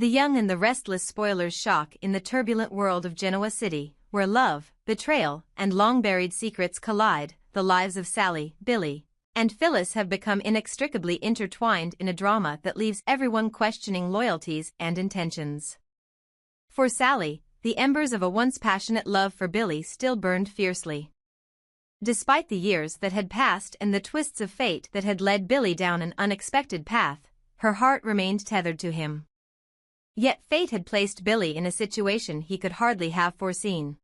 The young and the restless spoilers shock in the turbulent world of Genoa City, where love, betrayal, and long-buried secrets collide. The lives of Sally, Billy, and Phyllis have become inextricably intertwined in a drama that leaves everyone questioning loyalties and intentions. For Sally, the embers of a once passionate love for Billy still burned fiercely. Despite the years that had passed and the twists of fate that had led Billy down an unexpected path, her heart remained tethered to him. Yet fate had placed Billy in a situation he could hardly have foreseen.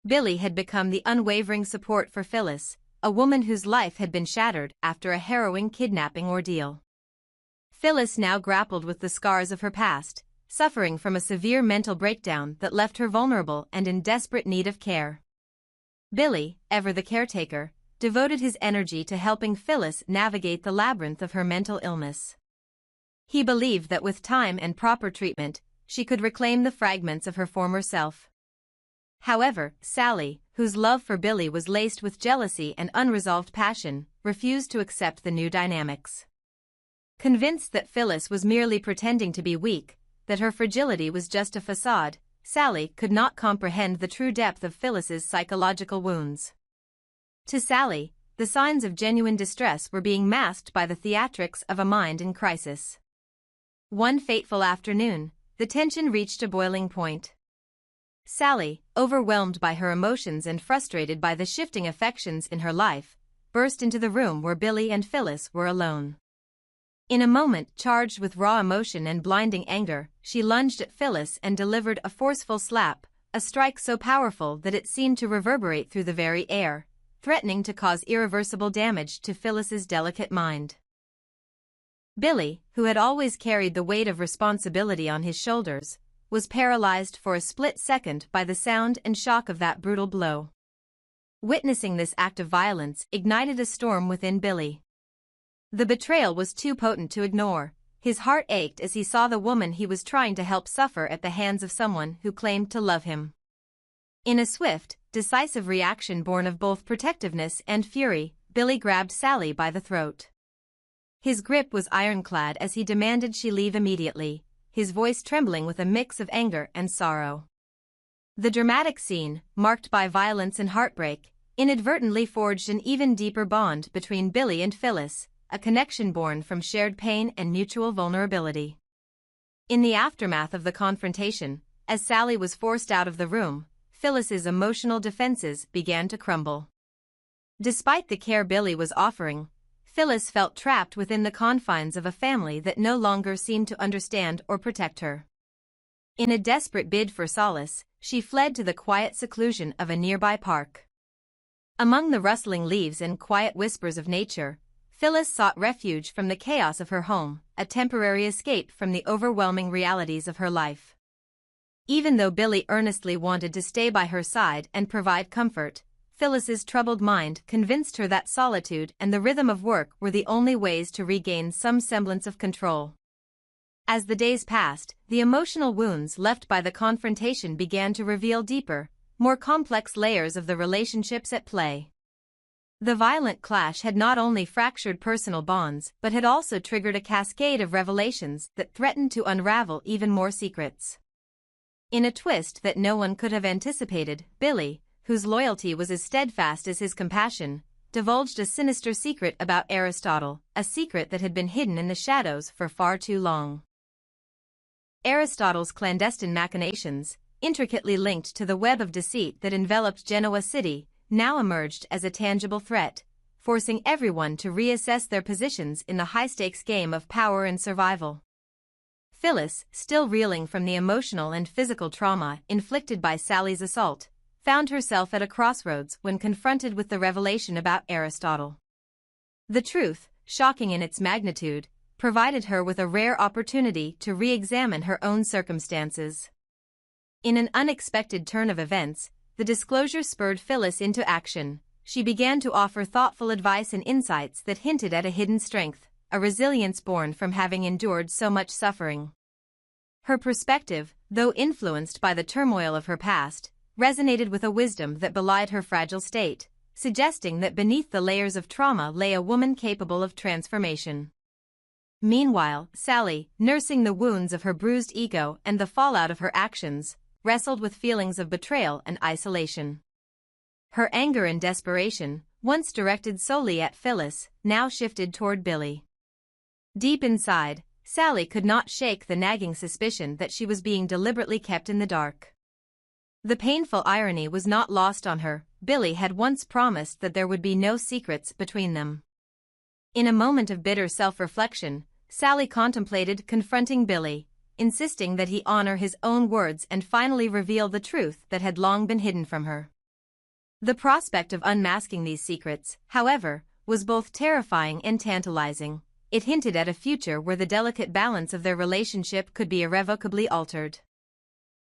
Billy had become the unwavering support for Phyllis, a woman whose life had been shattered after a harrowing kidnapping ordeal. Phyllis now grappled with the scars of her past, suffering from a severe mental breakdown that left her vulnerable and in desperate need of care. Billy, ever the caretaker, devoted his energy to helping Phyllis navigate the labyrinth of her mental illness. He believed that with time and proper treatment, she could reclaim the fragments of her former self. However, Sally, whose love for Billy was laced with jealousy and unresolved passion, refused to accept the new dynamics. Convinced that Phyllis was merely pretending to be weak, that her fragility was just a facade, Sally could not comprehend the true depth of Phyllis's psychological wounds. To Sally, the signs of genuine distress were being masked by the theatrics of a mind in crisis. One fateful afternoon, the tension reached a boiling point. Sally, overwhelmed by her emotions and frustrated by the shifting affections in her life, burst into the room where Billy and Phyllis were alone. In a moment charged with raw emotion and blinding anger, she lunged at Phyllis and delivered a forceful slap, a strike so powerful that it seemed to reverberate through the very air, threatening to cause irreversible damage to Phyllis's delicate mind. Billy, who had always carried the weight of responsibility on his shoulders, was paralyzed for a split second by the sound and shock of that brutal blow. Witnessing this act of violence ignited a storm within Billy. The betrayal was too potent to ignore. His heart ached as he saw the woman he was trying to help suffer at the hands of someone who claimed to love him. In a swift, decisive reaction born of both protectiveness and fury, Billy grabbed Sally by the throat. His grip was ironclad as he demanded she leave immediately, his voice trembling with a mix of anger and sorrow. The dramatic scene, marked by violence and heartbreak, inadvertently forged an even deeper bond between Billy and Phyllis, a connection born from shared pain and mutual vulnerability. In the aftermath of the confrontation, as Sally was forced out of the room, Phyllis's emotional defenses began to crumble. Despite the care Billy was offering, Phyllis felt trapped within the confines of a family that no longer seemed to understand or protect her. In a desperate bid for solace, she fled to the quiet seclusion of a nearby park. Among the rustling leaves and quiet whispers of nature, Phyllis sought refuge from the chaos of her home, a temporary escape from the overwhelming realities of her life. Even though Billy earnestly wanted to stay by her side and provide comfort, Phyllis's troubled mind convinced her that solitude and the rhythm of work were the only ways to regain some semblance of control. As the days passed, the emotional wounds left by the confrontation began to reveal deeper, more complex layers of the relationships at play. The violent clash had not only fractured personal bonds but had also triggered a cascade of revelations that threatened to unravel even more secrets. In a twist that no one could have anticipated, Billy, whose loyalty was as steadfast as his compassion, divulged a sinister secret about Aristotle, a secret that had been hidden in the shadows for far too long. Aristotle's clandestine machinations, intricately linked to the web of deceit that enveloped Genoa City, now emerged as a tangible threat, forcing everyone to reassess their positions in the high-stakes game of power and survival. Phyllis, still reeling from the emotional and physical trauma inflicted by Sally's assault, found herself at a crossroads when confronted with the revelation about Aristotle. The truth, shocking in its magnitude, provided her with a rare opportunity to re-examine her own circumstances. In an unexpected turn of events, the disclosure spurred Phyllis into action. She began to offer thoughtful advice and insights that hinted at a hidden strength, a resilience born from having endured so much suffering. Her perspective, though influenced by the turmoil of her past, resonated with a wisdom that belied her fragile state, suggesting that beneath the layers of trauma lay a woman capable of transformation. Meanwhile, Sally, nursing the wounds of her bruised ego and the fallout of her actions, wrestled with feelings of betrayal and isolation. Her anger and desperation, once directed solely at Phyllis, now shifted toward Billy. Deep inside, Sally could not shake the nagging suspicion that she was being deliberately kept in the dark. The painful irony was not lost on her. Billy had once promised that there would be no secrets between them. In a moment of bitter self-reflection, Sally contemplated confronting Billy, insisting that he honor his own words and finally reveal the truth that had long been hidden from her. The prospect of unmasking these secrets, however, was both terrifying and tantalizing. It hinted at a future where the delicate balance of their relationship could be irrevocably altered.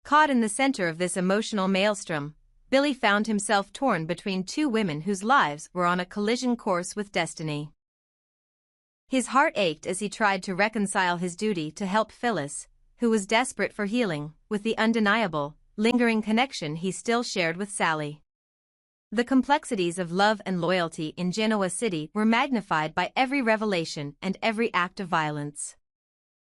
Caught in the center of this emotional maelstrom, Billy found himself torn between two women whose lives were on a collision course with destiny. His heart ached as he tried to reconcile his duty to help Phyllis, who was desperate for healing, with the undeniable, lingering connection he still shared with Sally. The complexities of love and loyalty in Genoa City were magnified by every revelation and every act of violence.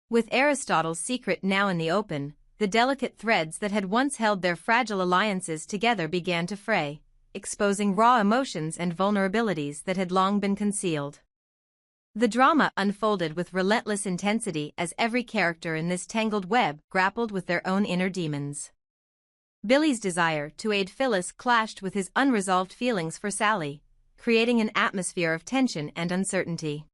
With Aristotle's secret now in the open, the delicate threads that had once held their fragile alliances together began to fray, exposing raw emotions and vulnerabilities that had long been concealed. The drama unfolded with relentless intensity as every character in this tangled web grappled with their own inner demons. Billy's desire to aid Phyllis clashed with his unresolved feelings for Sally, creating an atmosphere of tension and uncertainty.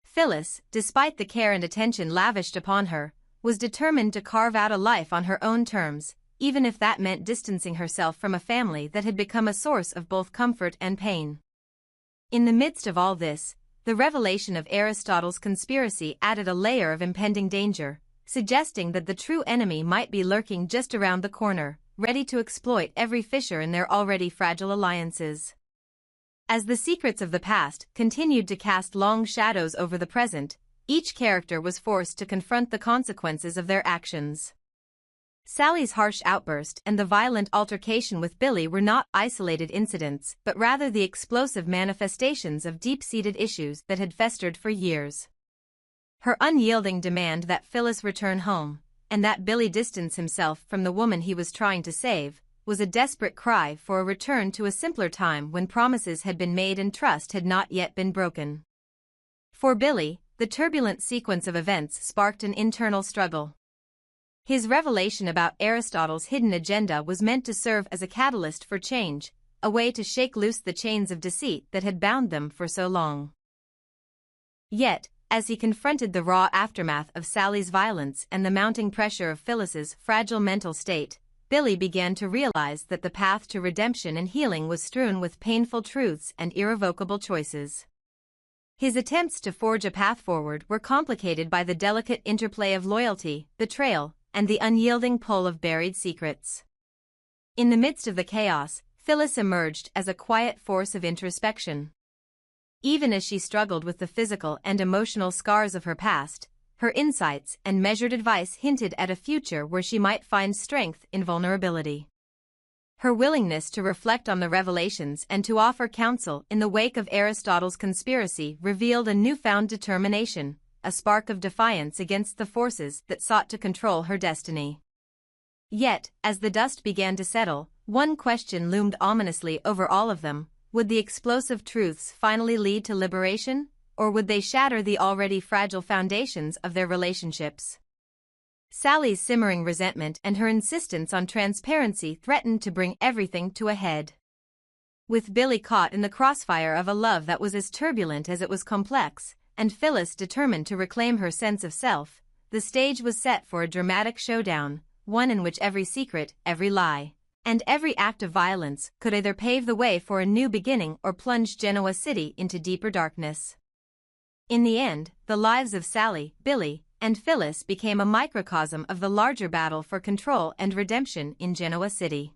Phyllis, despite the care and attention lavished upon her, was determined to carve out a life on her own terms, even if that meant distancing herself from a family that had become a source of both comfort and pain. In the midst of all this, the revelation of Aristotle's conspiracy added a layer of impending danger, suggesting that the true enemy might be lurking just around the corner, ready to exploit every fissure in their already fragile alliances. As the secrets of the past continued to cast long shadows over the present, each character was forced to confront the consequences of their actions. Sally's harsh outburst and the violent altercation with Billy were not isolated incidents, but rather the explosive manifestations of deep-seated issues that had festered for years. Her unyielding demand that Phyllis return home, and that Billy distance himself from the woman he was trying to save, was a desperate cry for a return to a simpler time when promises had been made and trust had not yet been broken. For Billy, the turbulent sequence of events sparked an internal struggle. His revelation about Aristotle's hidden agenda was meant to serve as a catalyst for change, a way to shake loose the chains of deceit that had bound them for so long. Yet, as he confronted the raw aftermath of Sally's violence and the mounting pressure of Phyllis's fragile mental state, Billy began to realize that the path to redemption and healing was strewn with painful truths and irrevocable choices. His attempts to forge a path forward were complicated by the delicate interplay of loyalty, betrayal, and the unyielding pull of buried secrets. In the midst of the chaos, Phyllis emerged as a quiet force of introspection. Even as she struggled with the physical and emotional scars of her past, her insights and measured advice hinted at a future where she might find strength in vulnerability. Her willingness to reflect on the revelations and to offer counsel in the wake of Aristotle's conspiracy revealed a newfound determination, a spark of defiance against the forces that sought to control her destiny. Yet, as the dust began to settle, one question loomed ominously over all of them: would the explosive truths finally lead to liberation, or would they shatter the already fragile foundations of their relationships? Sally's simmering resentment and her insistence on transparency threatened to bring everything to a head. With Billy caught in the crossfire of a love that was as turbulent as it was complex, and Phyllis determined to reclaim her sense of self, the stage was set for a dramatic showdown, one in which every secret, every lie, and every act of violence could either pave the way for a new beginning or plunge Genoa City into deeper darkness. In the end, the lives of Sally, Billy, and Phyllis became a microcosm of the larger battle for control and redemption in Genoa City.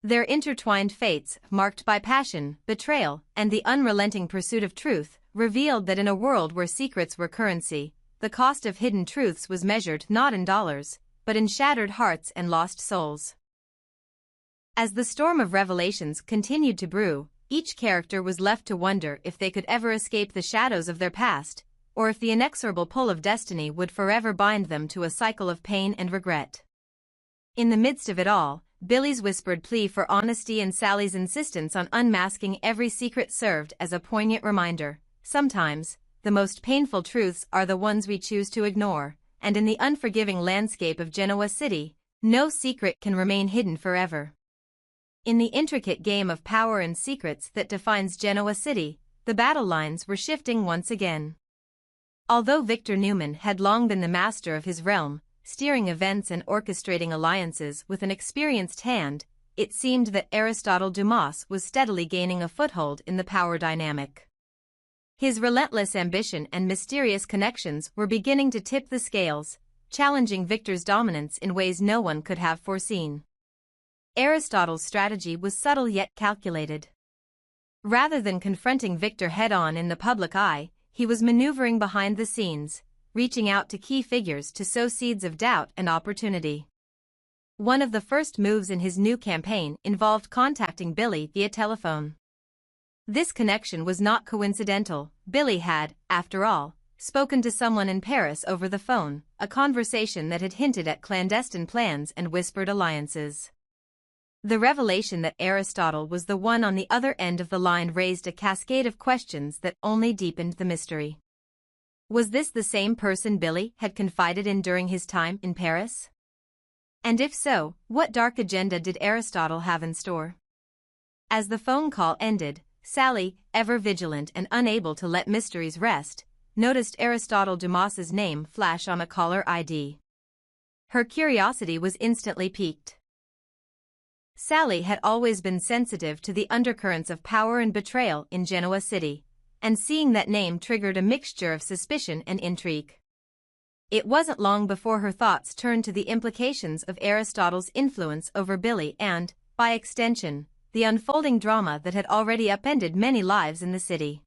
Their intertwined fates, marked by passion, betrayal, and the unrelenting pursuit of truth, revealed that in a world where secrets were currency, the cost of hidden truths was measured not in dollars, but in shattered hearts and lost souls. As the storm of revelations continued to brew, each character was left to wonder if they could ever escape the shadows of their past, or if the inexorable pull of destiny would forever bind them to a cycle of pain and regret. In the midst of it all, Billy's whispered plea for honesty and Sally's insistence on unmasking every secret served as a poignant reminder. Sometimes, the most painful truths are the ones we choose to ignore, and in the unforgiving landscape of Genoa City, no secret can remain hidden forever. In the intricate game of power and secrets that defines Genoa City, the battle lines were shifting once again. Although Victor Newman had long been the master of his realm, steering events and orchestrating alliances with an experienced hand, it seemed that Aristotle Dumas was steadily gaining a foothold in the power dynamic. His relentless ambition and mysterious connections were beginning to tip the scales, challenging Victor's dominance in ways no one could have foreseen. Aristotle's strategy was subtle yet calculated. Rather than confronting Victor head-on in the public eye, he was maneuvering behind the scenes, reaching out to key figures to sow seeds of doubt and opportunity. One of the first moves in his new campaign involved contacting Billy via telephone. This connection was not coincidental. Billy had, after all, spoken to someone in Paris over the phone, a conversation that had hinted at clandestine plans and whispered alliances. The revelation that Aristotle was the one on the other end of the line raised a cascade of questions that only deepened the mystery. Was this the same person Billy had confided in during his time in Paris? And if so, what dark agenda did Aristotle have in store? As the phone call ended, Sally, ever vigilant and unable to let mysteries rest, noticed Aristotle Dumas's name flash on a caller ID. Her curiosity was instantly piqued. Sally had always been sensitive to the undercurrents of power and betrayal in Genoa City, and seeing that name triggered a mixture of suspicion and intrigue. It wasn't long before her thoughts turned to the implications of Aristotle's influence over Billy and, by extension, the unfolding drama that had already upended many lives in the city.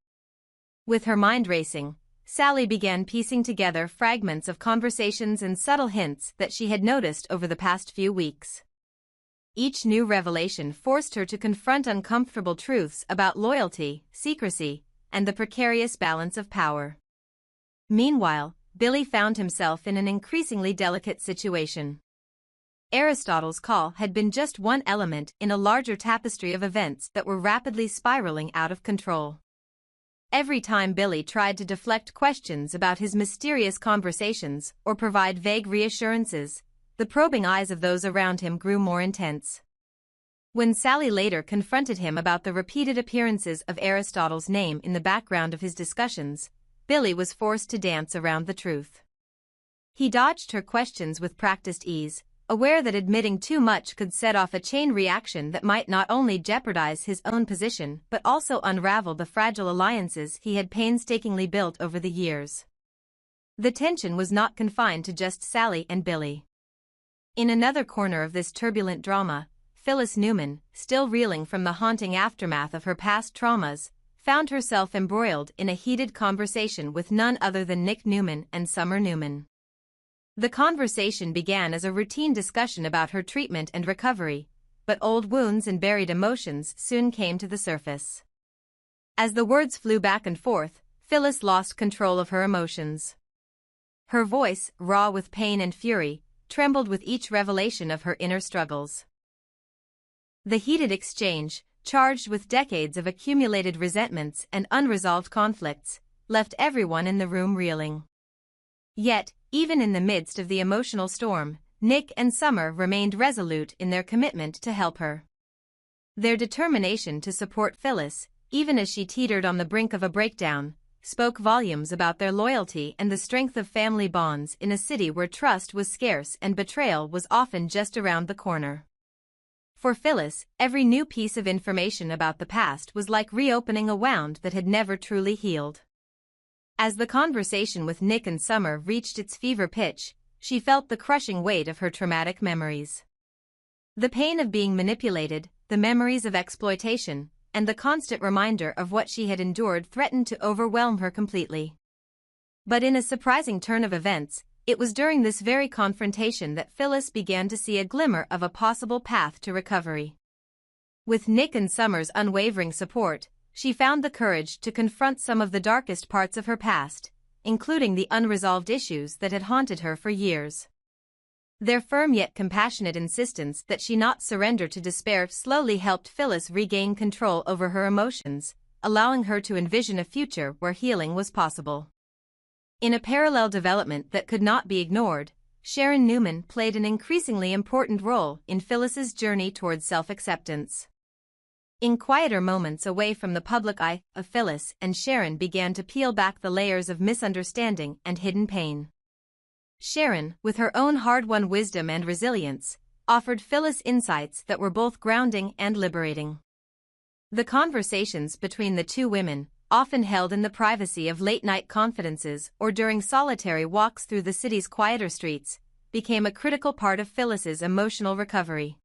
With her mind racing, Sally began piecing together fragments of conversations and subtle hints that she had noticed over the past few weeks. Each new revelation forced her to confront uncomfortable truths about loyalty, secrecy, and the precarious balance of power. Meanwhile, Billy found himself in an increasingly delicate situation. Aristotle's call had been just one element in a larger tapestry of events that were rapidly spiraling out of control. Every time Billy tried to deflect questions about his mysterious conversations or provide vague reassurances, the probing eyes of those around him grew more intense. When Sally later confronted him about the repeated appearances of Aristotle's name in the background of his discussions, Billy was forced to dance around the truth. He dodged her questions with practiced ease, aware that admitting too much could set off a chain reaction that might not only jeopardize his own position but also unravel the fragile alliances he had painstakingly built over the years. The tension was not confined to just Sally and Billy. In another corner of this turbulent drama, Phyllis Newman, still reeling from the haunting aftermath of her past traumas, found herself embroiled in a heated conversation with none other than Nick Newman and Summer Newman. The conversation began as a routine discussion about her treatment and recovery, but old wounds and buried emotions soon came to the surface. As the words flew back and forth, Phyllis lost control of her emotions. Her voice, raw with pain and fury, trembled with each revelation of her inner struggles. The heated exchange, charged with decades of accumulated resentments and unresolved conflicts, left everyone in the room reeling. Yet, even in the midst of the emotional storm, Nick and Summer remained resolute in their commitment to help her. Their determination to support Phyllis, even as she teetered on the brink of a breakdown, spoke volumes about their loyalty and the strength of family bonds in a city where trust was scarce and betrayal was often just around the corner. For Phyllis, every new piece of information about the past was like reopening a wound that had never truly healed. As the conversation with Nick and Summer reached its fever pitch, she felt the crushing weight of her traumatic memories. The pain of being manipulated, the memories of exploitation, and the constant reminder of what she had endured threatened to overwhelm her completely. But in a surprising turn of events, it was during this very confrontation that Phyllis began to see a glimmer of a possible path to recovery. With Nick and Summer's unwavering support, she found the courage to confront some of the darkest parts of her past, including the unresolved issues that had haunted her for years. Their firm yet compassionate insistence that she not surrender to despair slowly helped Phyllis regain control over her emotions, allowing her to envision a future where healing was possible. In a parallel development that could not be ignored, Sharon Newman played an increasingly important role in Phyllis's journey towards self-acceptance. In quieter moments away from the public eye, Phyllis and Sharon began to peel back the layers of misunderstanding and hidden pain. Sharon, with her own hard-won wisdom and resilience, offered Phyllis insights that were both grounding and liberating. The conversations between the two women, often held in the privacy of late-night confidences or during solitary walks through the city's quieter streets, became a critical part of Phyllis's emotional recovery.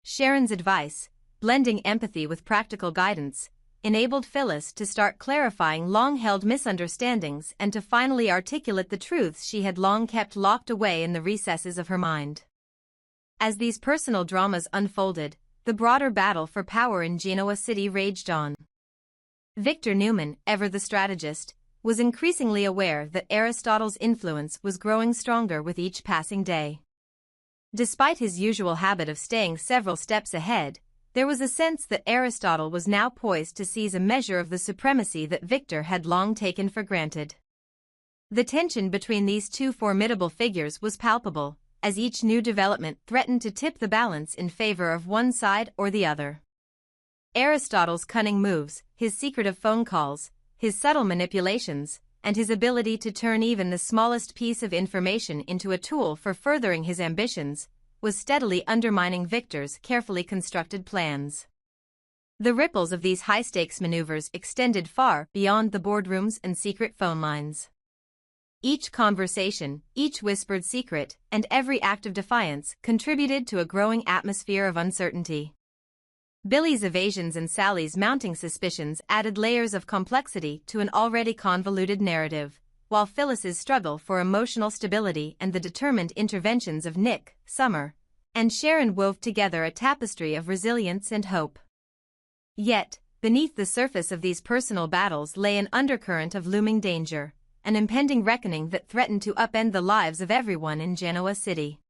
Sharon's advice, blending empathy with practical guidance, enabled Phyllis to start clarifying long-held misunderstandings and to finally articulate the truths she had long kept locked away in the recesses of her mind. As these personal dramas unfolded, the broader battle for power in Genoa City raged on. Victor Newman, ever the strategist, was increasingly aware that Aristotle's influence was growing stronger with each passing day. Despite his usual habit of staying several steps ahead, there was a sense that Aristotle was now poised to seize a measure of the supremacy that Victor had long taken for granted. The tension between these two formidable figures was palpable, as each new development threatened to tip the balance in favor of one side or the other. Aristotle's cunning moves, his secretive phone calls, his subtle manipulations, and his ability to turn even the smallest piece of information into a tool for furthering his ambitions, was steadily undermining Victor's carefully constructed plans. The ripples of these high-stakes maneuvers extended far beyond the boardrooms and secret phone lines. Each conversation, each whispered secret, and every act of defiance contributed to a growing atmosphere of uncertainty. Billy's evasions and Sally's mounting suspicions added layers of complexity to an already convoluted narrative, while Phyllis's struggle for emotional stability and the determined interventions of Nick, Summer, and Sharon wove together a tapestry of resilience and hope. Yet, beneath the surface of these personal battles lay an undercurrent of looming danger, an impending reckoning that threatened to upend the lives of everyone in Genoa City.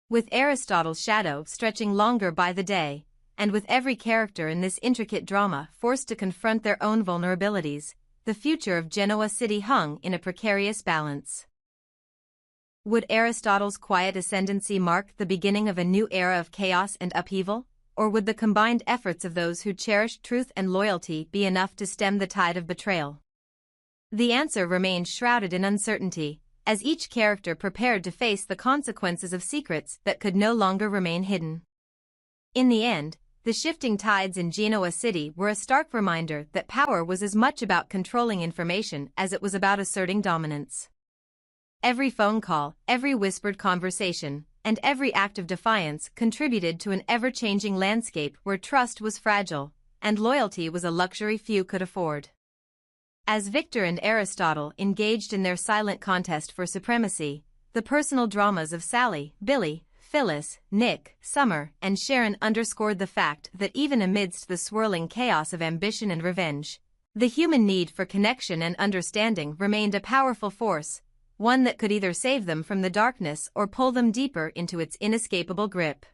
With Aristotle's shadow stretching longer by the day, and with every character in this intricate drama forced to confront their own vulnerabilities, the future of Genoa City hung in a precarious balance. Would Aristotle's quiet ascendancy mark the beginning of a new era of chaos and upheaval, or would the combined efforts of those who cherished truth and loyalty be enough to stem the tide of betrayal? The answer remained shrouded in uncertainty, as each character prepared to face the consequences of secrets that could no longer remain hidden. In the end, the shifting tides in Genoa City were a stark reminder that power was as much about controlling information as it was about asserting dominance. Every phone call, every whispered conversation, and every act of defiance contributed to an ever-changing landscape where trust was fragile, and loyalty was a luxury few could afford. As Victor and Aristotle engaged in their silent contest for supremacy, the personal dramas of Sally, Billy, Phyllis, Nick, Summer, and Sharon underscored the fact that even amidst the swirling chaos of ambition and revenge, the human need for connection and understanding remained a powerful force, one that could either save them from the darkness or pull them deeper into its inescapable grip.